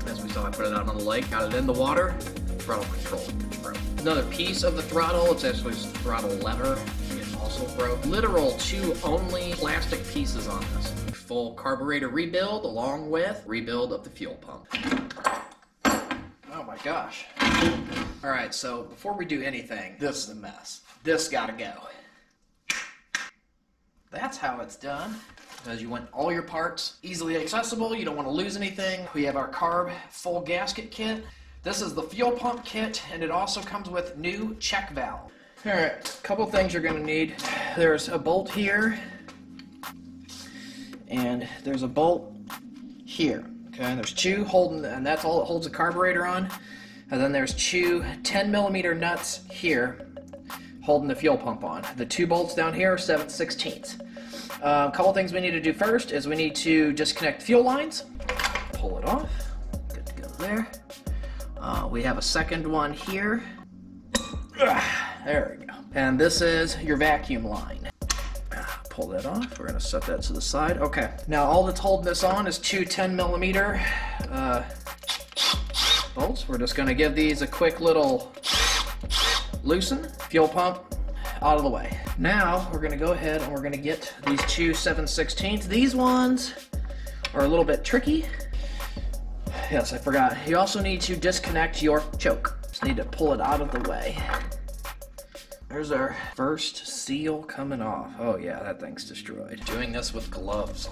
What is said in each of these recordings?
As we saw, I put it out on the lake, got it in the water, throttle control broke. Another piece of the throttle, it's actually the throttle lever, it also broke. Literal 2 only plastic pieces on this. Full carburetor rebuild along with rebuild of the fuel pump. Oh my gosh. All right, so before we do anything, this is a mess. This gotta go. That's how it's done. Because you want all your parts easily accessible, you don't want to lose anything. We have our CARB full gasket kit. This is the fuel pump kit, and it also comes with new check valve. All right, a couple things you're gonna need. There's a bolt here, and there's a bolt here. Okay, there's 2 holding, and that's all it holds the carburetor on. And then there's 2 10mm nuts here holding the fuel pump on. The 2 bolts down here are 7/16. A couple things we need to do first is we need to disconnect fuel lines. Pull it off. Good to go there. We have a second one here. There we go. And this is your vacuum line. Pull that off. We're going to set that to the side. Okay. Now all that's holding this on is 2 10mm bolts. We're just going to give these a quick little loosen. Fuel pump out of the way. Now we're going to go ahead and we're going to get these 2 7/16. These ones are a little bit tricky. Yes, I forgot. You also need to disconnect your choke. Just need to pull it out of the way. There's our first seal coming off. Oh yeah, that thing's destroyed. Doing this with gloves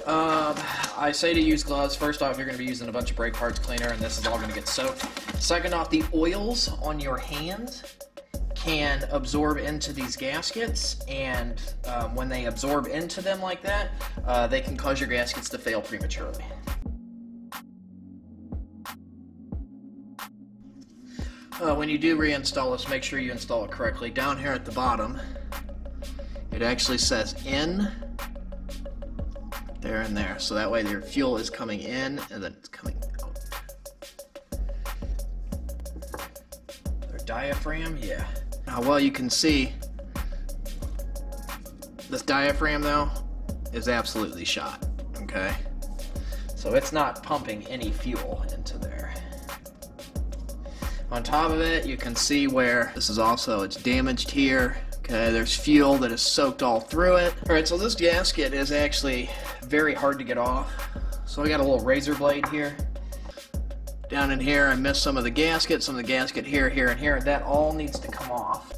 on. I say to use gloves. First off, you're going to be using a bunch of brake parts cleaner, and this is all going to get soaked. Second off, the oils on your hands can absorb into these gaskets, and when they absorb into them like that, they can cause your gaskets to fail prematurely. When you do reinstall this, make sure you install it correctly. Down here at the bottom, it actually says in, there and there, so that way your fuel is coming in and then it's coming out. Their diaphragm, yeah. Now, well, you can see this diaphragm though is absolutely shot, okay? So it's not pumping any fuel into there. On top of it, you can see where this is also, it's damaged here. Okay, there's fuel that is soaked all through it. All right, so this gasket is actually very hard to get off. So I got a little razor blade here. Down in here, I missed some of the gasket here, here, and here. That all needs to come off.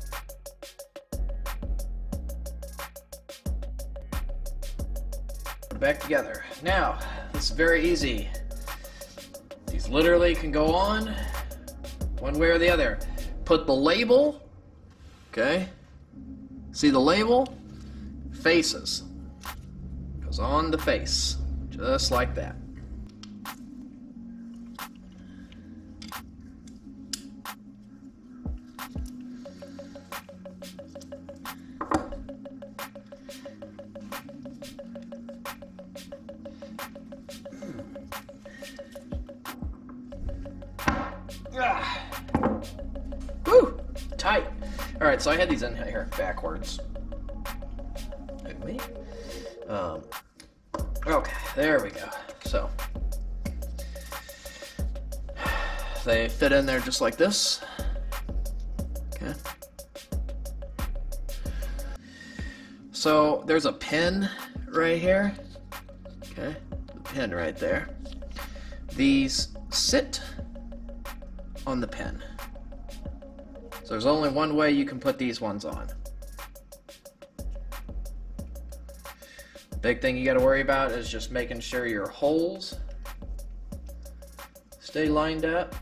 Put it back together. Now, this is very easy. These literally can go on one way or the other. Put the label, okay? See the label? Faces. Goes on the face, just like that. Woo! Tight. Alright, so I had these in here backwards. Wait. Okay, there we go. So they fit in there just like this. Okay. So there's a pin right here. Okay, the pin right there. These sit on the pin. So there's only one way you can put these ones on. The big thing you got to worry about is just making sure your holes stay lined up.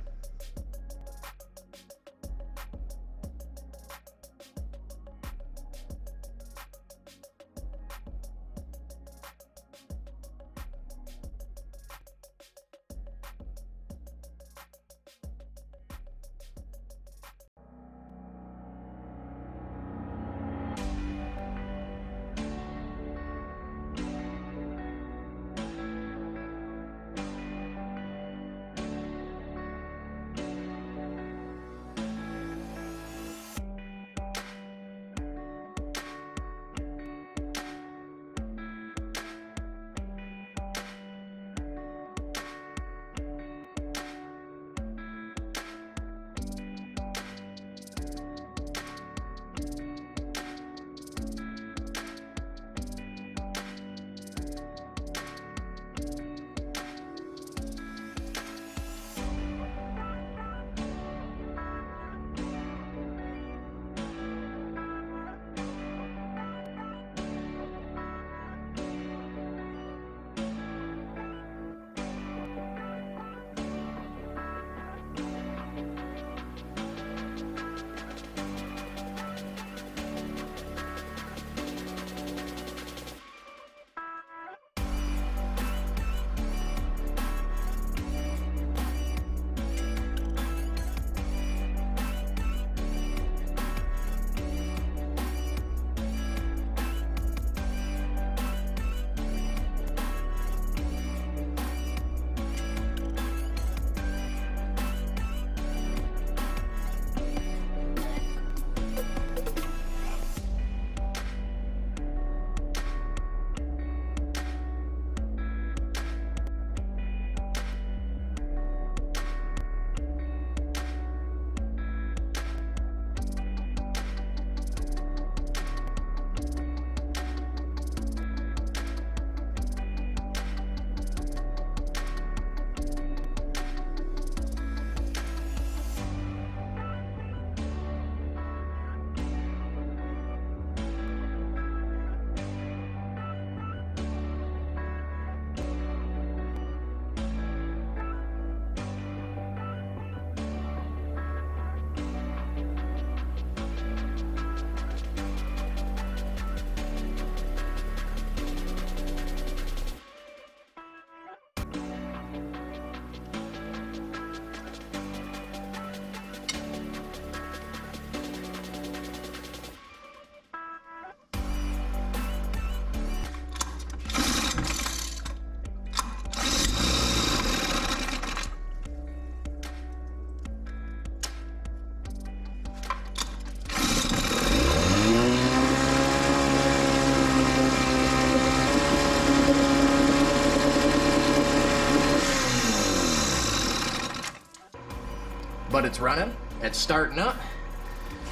but it's running. It's starting up.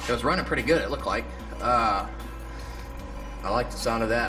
It was running pretty good, it looked like. I like the sound of that.